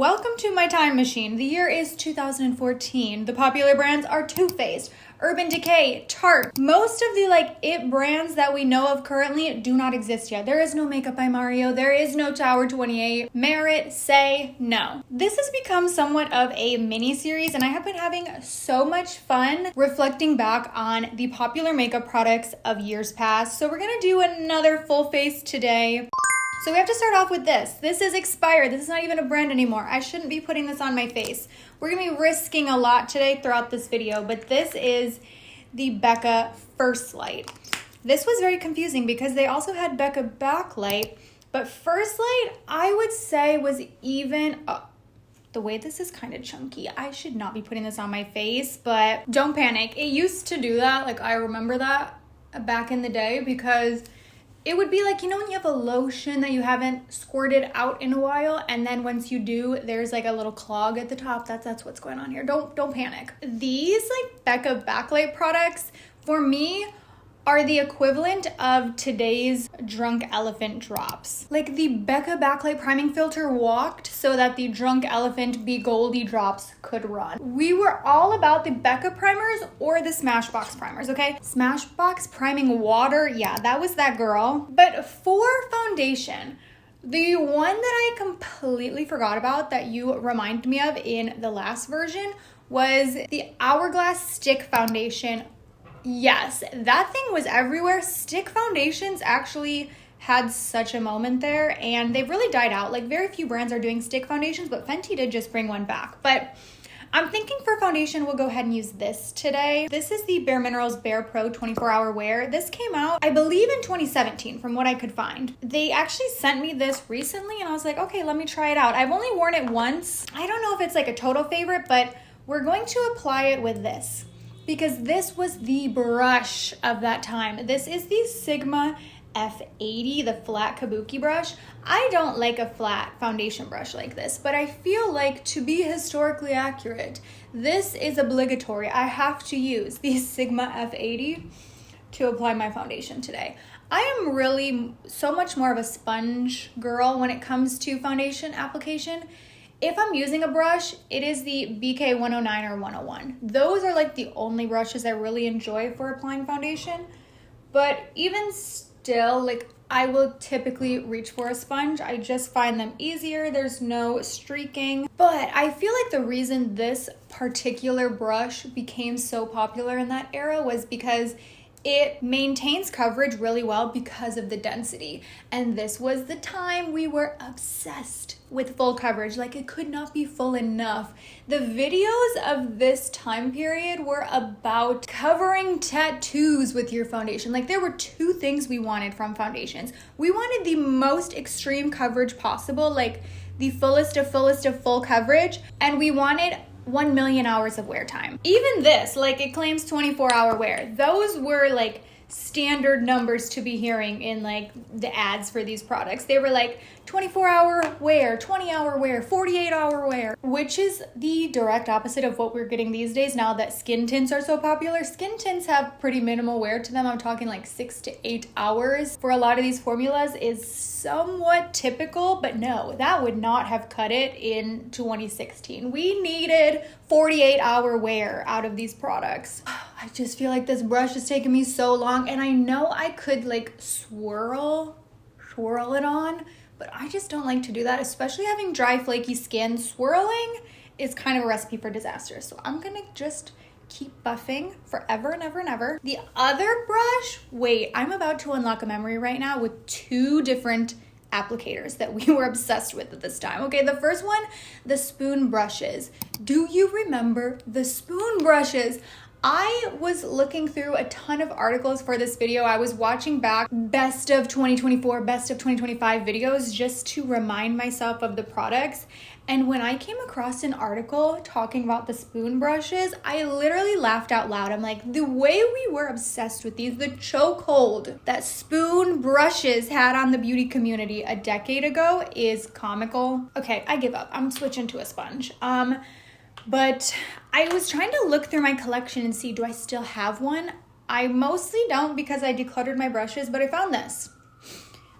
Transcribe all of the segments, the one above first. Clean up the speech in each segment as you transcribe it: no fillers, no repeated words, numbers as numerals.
Welcome to my time machine. The year is 2014. The popular brands are Too Faced, Urban Decay, Tarte. Most of the it brands that we know of currently do not exist yet. There is no Makeup by Mario. There is no Tower 28. Merit, say no. This has become somewhat of a mini series and I have been having so much fun reflecting back on the popular makeup products of years past. So we're gonna do another full face today. So we have to start off with this. This is expired. This is not even a brand anymore. I shouldn't be putting this on my face. We're gonna be risking a lot today throughout this video, but this is the Becca First Light. This was very confusing because they also had Becca Backlight, but First Light, I would say was even, the way this is kind of chunky. I should not be putting this on my face, but don't panic. It used to do that. I remember that back in the day because it would be when you have a lotion that you haven't squirted out in a while, and then once you do, there's a little clog at the top. That's what's going on here. Don't panic. These Becca Backlight products, for me, are the equivalent of today's Drunk Elephant drops. The Becca Backlight priming filter walked so that the Drunk Elephant Be Goldy drops could run. We were all about the Becca primers or the Smashbox primers, okay? Smashbox priming water, yeah, that was that girl. But for foundation, the one that I completely forgot about that you reminded me of in the last version was the Hourglass Stick Foundation. Yes, that thing was everywhere. Stick foundations actually had such a moment there and they've really died out. Very few brands are doing stick foundations, but Fenty did just bring one back. But I'm thinking for foundation, we'll go ahead and use this today. This is the BareMinerals Bare Pro 24-Hour Wear. This came out, I believe, in 2017 from what I could find. They actually sent me this recently and I was like, okay, let me try it out. I've only worn it once. I don't know if it's a total favorite, but we're going to apply it with this, because this was the brush of that time. This is the Sigma F80, the flat kabuki brush. I don't like a flat foundation brush like this, but I feel to be historically accurate, this is obligatory. I have to use the Sigma F80 to apply my foundation today. I am really so much more of a sponge girl when it comes to foundation application. If I'm using a brush, it is the BK 109 or 101. Those are the only brushes I really enjoy for applying foundation. But even still, I will typically reach for a sponge. I just find them easier. There's no streaking. But I feel the reason this particular brush became so popular in that era was because it maintains coverage really well because of the density. And this was the time we were obsessed with full coverage. It could not be full enough. The videos of this time period were about covering tattoos with your foundation. There were two things we wanted from foundations. We wanted the most extreme coverage possible, the fullest of full coverage, and we wanted 1 million hours of wear time. Even this, it claims 24-hour wear. Those were standard numbers to be hearing in the ads for these products. They were 24-hour wear, 20-hour wear, 48-hour wear, which is the direct opposite of what we're getting these days now that skin tints are so popular. Skin tints have pretty minimal wear to them. I'm talking 6 to 8 hours for a lot of these formulas is somewhat typical, but no, that would not have cut it in 2016. We needed 48-hour wear out of these products. I just feel this brush is taking me so long, and I know I could swirl it on, but I just don't like to do that, especially having dry, flaky skin. Swirling is kind of a recipe for disaster, so I'm gonna just keep buffing forever and ever and ever. The other brush, wait, I'm about to unlock a memory right now with two different applicators that we were obsessed with at this time. Okay, the first one, the spoon brushes. Do you remember the spoon brushes? I was looking through a ton of articles for this video. I was watching back best of 2024, best of 2025 videos just to remind myself of the products. And when I came across an article talking about the spoon brushes, I literally laughed out loud. I'm the way we were obsessed with these, the chokehold that spoon brushes had on the beauty community a decade ago is comical. Okay, I give up. I'm switching to a sponge. But I was trying to look through my collection and see, do I still have one? I mostly don't because I decluttered my brushes, but I found this.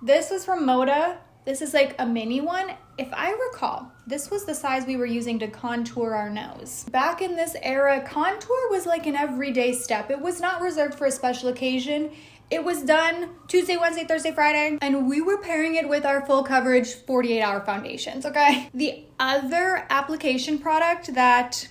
This was from Moda. This is like a mini one. If I recall, this was the size we were using to contour our nose. Back in this era, contour was like an everyday step. It was not reserved for a special occasion. It was done Tuesday, Wednesday, Thursday, Friday, and we were pairing it with our full coverage 48-hour foundations, okay? The other application product that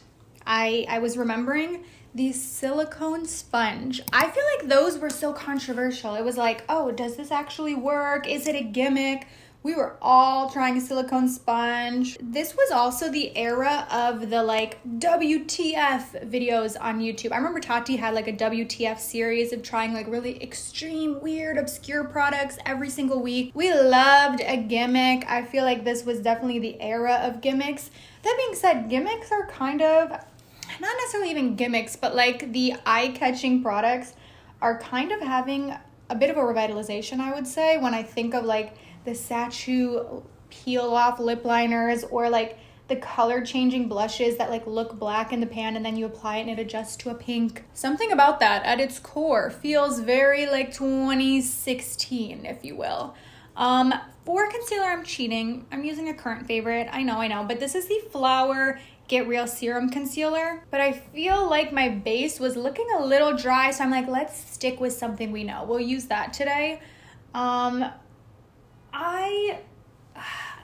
I was remembering, the silicone sponge. I feel like those were so controversial. It was like, oh, does this actually work? Is it a gimmick? We were all trying a silicone sponge. This was also the era of the like WTF videos on YouTube. I remember Tati had like a WTF series of trying like really extreme, weird, obscure products every single week. We loved a gimmick. I feel like this was definitely the era of gimmicks. That being said, gimmicks are kind of, not necessarily even gimmicks, but like the eye-catching products are kind of having a bit of a revitalization, I would say, when I think of like the Sachu peel-off lip liners or like the color-changing blushes that like look black in the pan and then you apply it and it adjusts to a pink. Something about that at its core feels very like 2016, if you will. For concealer, I'm cheating. I'm using a current favorite. I know, but this is the Flower Get Real Serum Concealer. But I feel like my base was looking a little dry, so I'm like, let's stick with something we know. We'll use that today.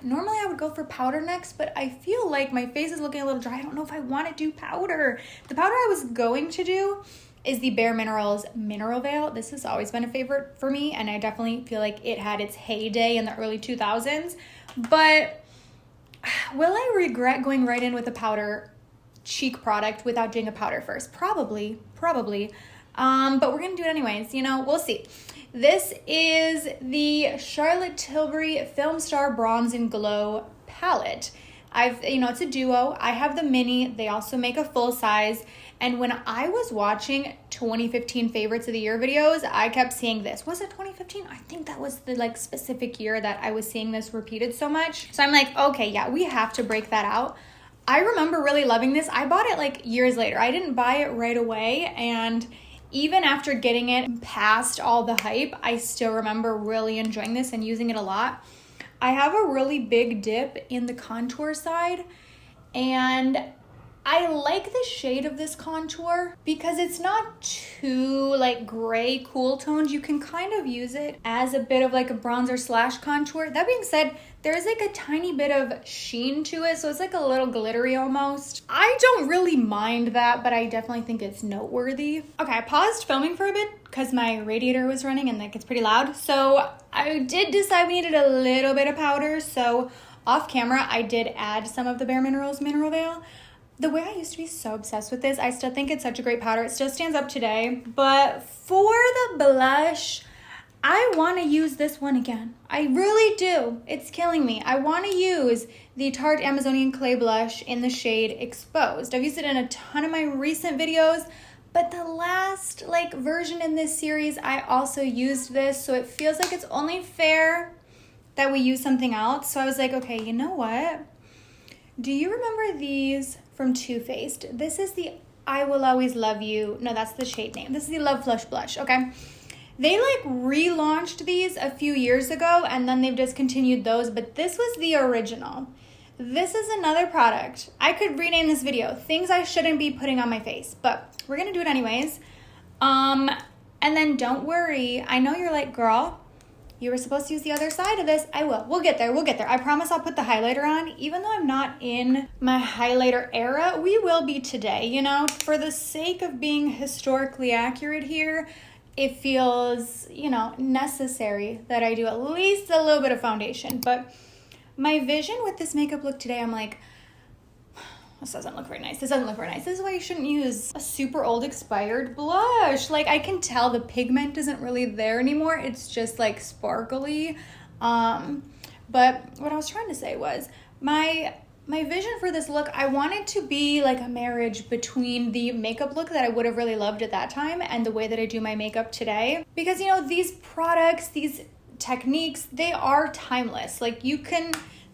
Normally I would go for powder next, but I feel like my face is looking a little dry. I don't know if I want to do powder. The powder I was going to do is the BareMinerals Mineral Veil. This has always been a favorite for me, and I definitely feel like it had its heyday in the early 2000s. But will I regret going right in with a powder cheek product without doing a powder first? Probably. But we're gonna do it anyways, you know, we'll see. This is the Charlotte Tilbury Filmstar Bronze and Glow palette. It's a duo. I have the mini. They also make a full size. And when I was watching 2015 favorites of the year videos, I kept seeing this. Was it 2015? I think that was the like specific year that I was seeing this repeated so much. So I'm like, okay, yeah, we have to break that out. I remember really loving this. I bought it like years later. I didn't buy it right away, and even after getting it past all the hype, I still remember really enjoying this and using it a lot. I have a really big dip in the contour side, and I like the shade of this contour because it's not too like gray cool toned. You can kind of use it as a bit of like a bronzer slash contour. That being said, there's like a tiny bit of sheen to it, so it's like a little glittery almost. I don't really mind that, but I definitely think it's noteworthy. Okay, I paused filming for a bit because my radiator was running and that gets pretty loud. So I did decide we needed a little bit of powder. So off camera, I did add some of the BareMinerals Mineral Veil. The way I used to be so obsessed with this, I still think it's such a great powder. It still stands up today. But for the blush, I want to use this one again. I really do. It's killing me. I want to use the Tarte Amazonian Clay Blush in the shade Exposed. I've used it in a ton of my recent videos, but the last version in this series, I also used this. So it feels like it's only fair that we use something else. So I was like, okay, you know what? Do you remember these from Too Faced? This is the I Will Always Love You. No, that's the shade name. This is the Love Flush Blush, okay? They relaunched these a few years ago and then they've discontinued those, but this was the original. This is another product. I could rename this video, things I shouldn't be putting on my face, but we're gonna do it anyways. And then don't worry, I know you're like, girl, you were supposed to use the other side of this. I will. We'll get there. I promise I'll put the highlighter on. Even though I'm not in my highlighter era, we will be today, you know? For the sake of being historically accurate here, it feels, necessary that I do at least a little bit of foundation. But my vision with this makeup look today, I'm like, this doesn't look very nice. This is why you shouldn't use a super old expired blush. I can tell the pigment isn't really there anymore. It's just sparkly. But what I was trying to say was my vision for this look, I want it to be a marriage between the makeup look that I would have really loved at that time and the way that I do my makeup today. Because, these products, these techniques, they are timeless.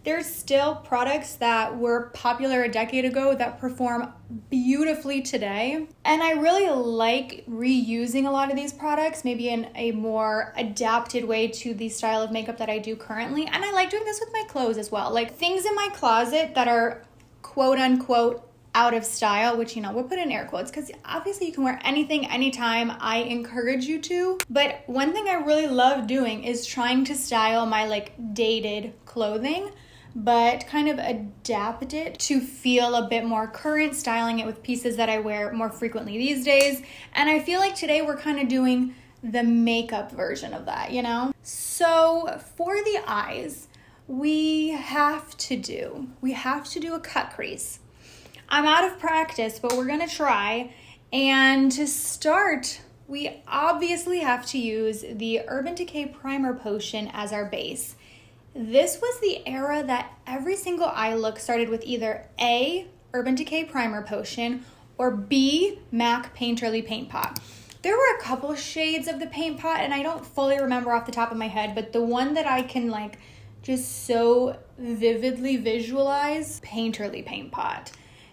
there's still products that were popular a decade ago that perform beautifully today. And I really like reusing a lot of these products, maybe in a more adapted way to the style of makeup that I do currently. And I like doing this with my clothes as well. Like things in my closet that are quote unquote out of style, which, you know, we'll put in air quotes because obviously you can wear anything, anytime. I encourage you to. But one thing I really love doing is trying to style my like dated clothing, but kind of adapt it to feel a bit more current, styling it with pieces that I wear more frequently these days. And I feel like today we're kind of doing the makeup version of that, you know? So for the eyes, we have to do a cut crease. I'm out of practice, but we're gonna try. And to start, we obviously have to use the Urban Decay Primer Potion as our base. This was the era that every single eye look started with either A, Urban Decay Primer Potion, or B, MAC Painterly Paint Pot. There were a couple shades of the paint pot, and I don't fully remember off the top of my head, but the one that I can like just so vividly visualize, Painterly Paint Pot.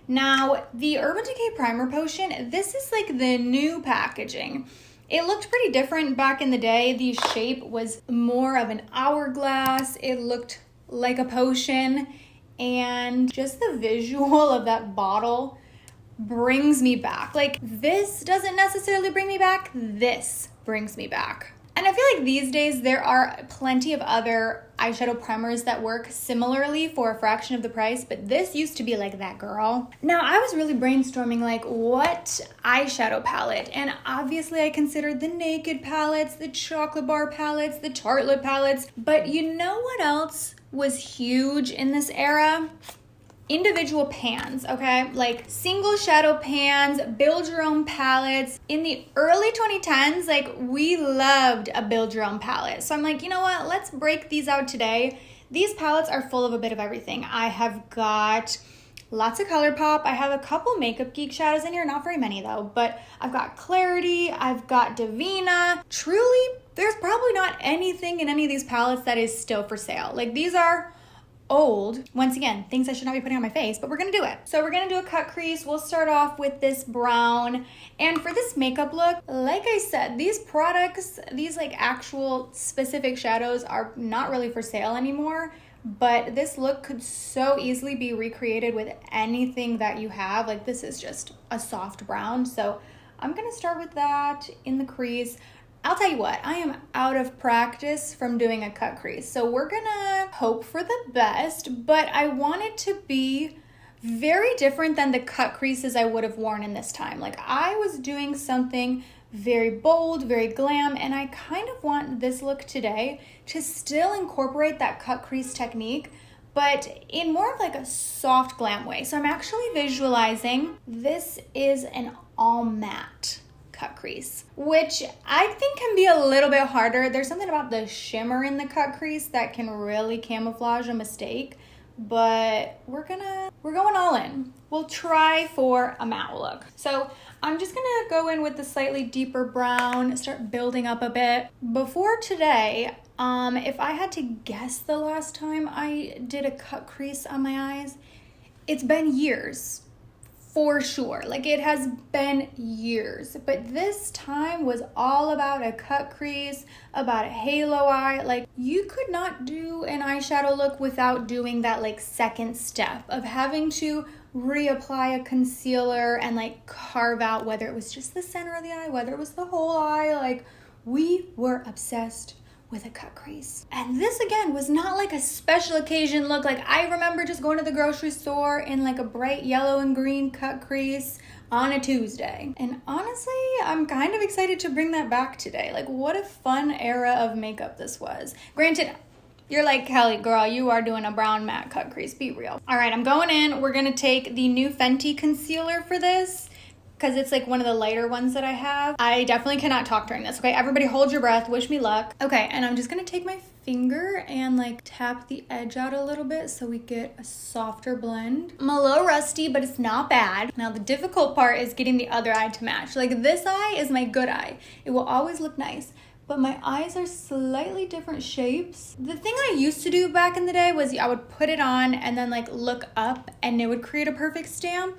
Now, the Urban Decay Primer Potion, this is like the new packaging. It looked pretty different back in the day. The shape was more of an hourglass. It looked like a potion. And just the visual of that bottle brings me back. Like, this doesn't necessarily bring me back. This brings me back. And I feel like these days there are plenty of other eyeshadow primers that work similarly for a fraction of the price, but this used to be like that, girl. Now, I was really brainstorming like what eyeshadow palette, and obviously I considered the Naked palettes, the Chocolate Bar palettes, the Tartelette palettes, but you know what else was huge in this era? Individual pans, okay? Like single shadow pans, build your own palettes. In the early 2010s, like we loved a build your own palette. So I'm like, you know what? Let's break these out today. These palettes are full of a bit of everything. I have got lots of ColourPop. I have a couple Makeup Geek shadows in here, not very many though, but I've got Clarity, I've got Divina. Truly, there's probably not anything in any of these palettes that is still for sale. Like these are old. Once again, things I should not be putting on my face, but we're gonna do it. So we're gonna do a cut crease. We'll start off with this brown. And for this makeup look, like I said, these products, these like actual specific shadows are not really for sale anymore, but this look could so easily be recreated with anything that you have. Like this is just a soft brown. So I'm gonna start with that in the crease. I'll tell you what, I am out of practice from doing a cut crease. So we're gonna hope for the best, but I want it to be very different than the cut creases I would have worn in this time. Like I was doing something very bold, very glam, and I kind of want this look today to still incorporate that cut crease technique, but in more of like a soft glam way. So I'm actually visualizing this is an all matte cut crease, which I think can be a little bit harder. There's something about the shimmer in the cut crease that can really camouflage a mistake, but we're going all in. We'll try for a matte look. So I'm just gonna go in with the slightly deeper brown, start building up a bit. Before today, if I had to guess the last time I did a cut crease on my eyes, it's been years. For sure, like it has been years, but this time was all about a cut crease, about a halo eye. Like you could not do an eyeshadow look without doing that like second step of having to reapply a concealer and like carve out whether it was just the center of the eye, whether it was the whole eye. Like we were obsessed with a cut crease. And this again was not like a special occasion look. Like I remember just going to the grocery store in like a bright yellow and green cut crease on a Tuesday. And honestly, I'm kind of excited to bring that back today. Like what a fun era of makeup this was. Granted, you're like, Kelly, girl, you are doing a brown matte cut crease. Be real. All right, I'm going in. We're gonna take the new Fenty concealer for this, because it's like one of the lighter ones that I have. I definitely cannot talk during this, okay? Everybody hold your breath, wish me luck. Okay, and I'm just gonna take my finger and like tap the edge out a little bit so we get a softer blend. I'm a little rusty, but it's not bad. Now the difficult part is getting the other eye to match. Like this eye is my good eye. It will always look nice. but my eyes are slightly different shapes. The thing I used to do back in the day was I would put it on and then like look up and it would create a perfect stamp.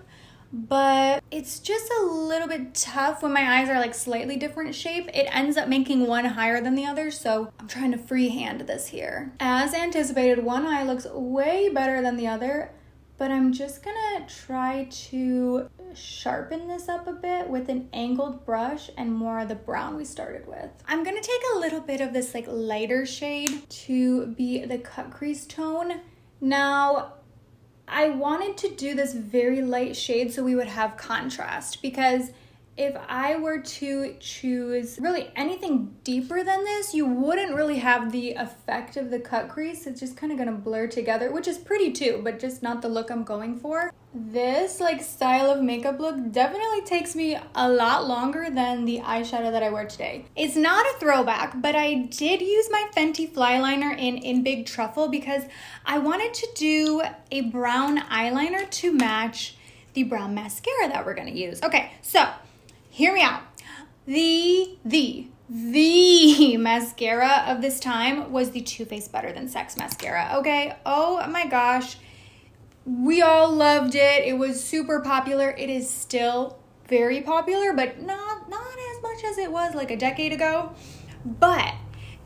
But it's just a little bit tough when my eyes are like slightly different shape. It ends up making one higher than the other, so I'm trying to freehand this here. As anticipated, one eye looks way better than the other, but I'm just gonna try to sharpen this up a bit with an angled brush and more of the brown we started with. I'm gonna take a little bit of this like lighter shade to be the cut crease tone. Now, I wanted to do this very light shade so we would have contrast, because if I were to choose really anything deeper than this, you wouldn't really have the effect of the cut crease. It's just kind of gonna blur together, which is pretty too, but just not the look I'm going for. This like style of makeup look definitely takes me a lot longer than the eyeshadow that I wear today. It's not a throwback, but I did use my Fenty Fly Liner in Big Truffle because I wanted to do a brown eyeliner to match the brown mascara that we're gonna use. Okay, so hear me out. The mascara of this time was the Too Faced Better Than Sex mascara, okay? Oh my gosh. We all loved it. It was super popular. It is still very popular, but not as much as it was like a decade ago. But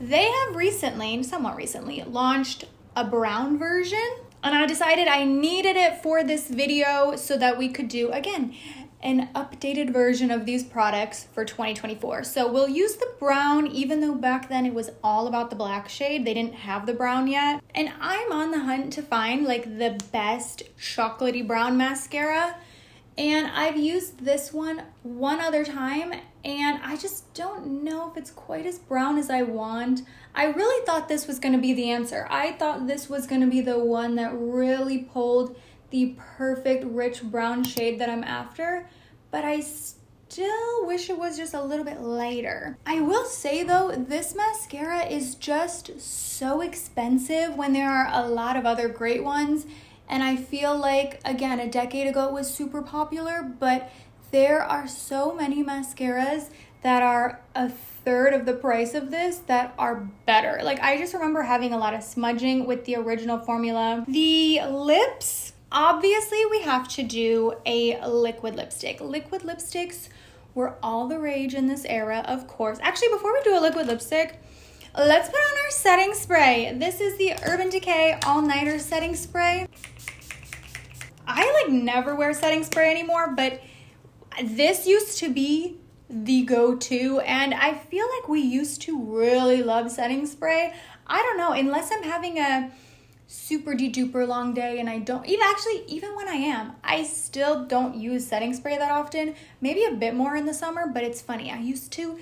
they have recently, somewhat recently, launched a brown version, and I decided I needed it for this video so that we could do, again, an updated version of these products for 2024. So we'll use the brown, even though back then it was all about the black shade. They didn't have the brown yet. And I'm on the hunt to find like the best chocolatey brown mascara. And I've used this one other time, and I just don't know if it's quite as brown as I want. I really thought this was gonna be the answer. I thought this was gonna be the one that really pulled the perfect rich brown shade that I'm after, but I still wish it was just a little bit lighter. I will say though, this mascara is just so expensive when there are a lot of other great ones, and I feel like, again, a decade ago it was super popular, but there are so many mascaras that are a third of the price of this that are better. Like, I just remember having a lot of smudging with the original formula. The lips, obviously, we have to do a liquid lipstick. Liquid lipsticks were all the rage in this era, of course. Actually, before we do a liquid lipstick, let's put on our setting spray. This is the Urban Decay All Nighter Setting Spray. I like never wear setting spray anymore, but this used to be the go-to, and I feel like we used to really love setting spray. I don't know, unless I'm having a super duper long day and I don't even when I am, I still don't use setting spray that often. Maybe a bit more in the summer, but it's funny, I used to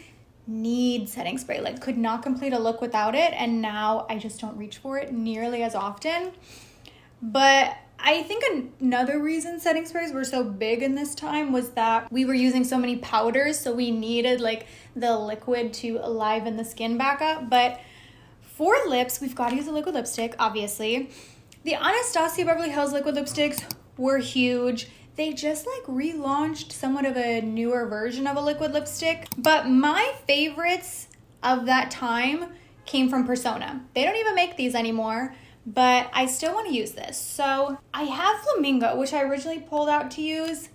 need setting spray, like could not complete a look without it, and now I just don't reach for it nearly as often. But I think another reason setting sprays were so big in this time was that we were using so many powders, so we needed like the liquid to liven the skin back up. But for lips, we've got to use a liquid lipstick, obviously. The Anastasia Beverly Hills liquid lipsticks were huge. They just like relaunched somewhat of a newer version of a liquid lipstick. But my favorites of that time came from Persona. They don't even make these anymore, but I still want to use this. So I have Flamingo, which I originally pulled out to use.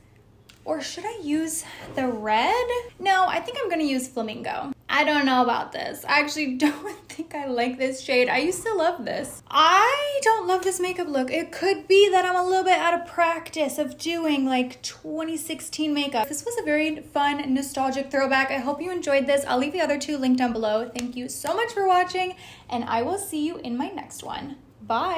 Or should I use the red? No, I think I'm gonna use Flamingo. I don't know about this. I actually don't think I like this shade. I used to love this. I don't love this makeup look. It could be that I'm a little bit out of practice of doing like 2016 makeup. This was a very fun, nostalgic throwback. I hope you enjoyed this. I'll leave the other two linked down below. Thank you so much for watching, and I will see you in my next one. Bye.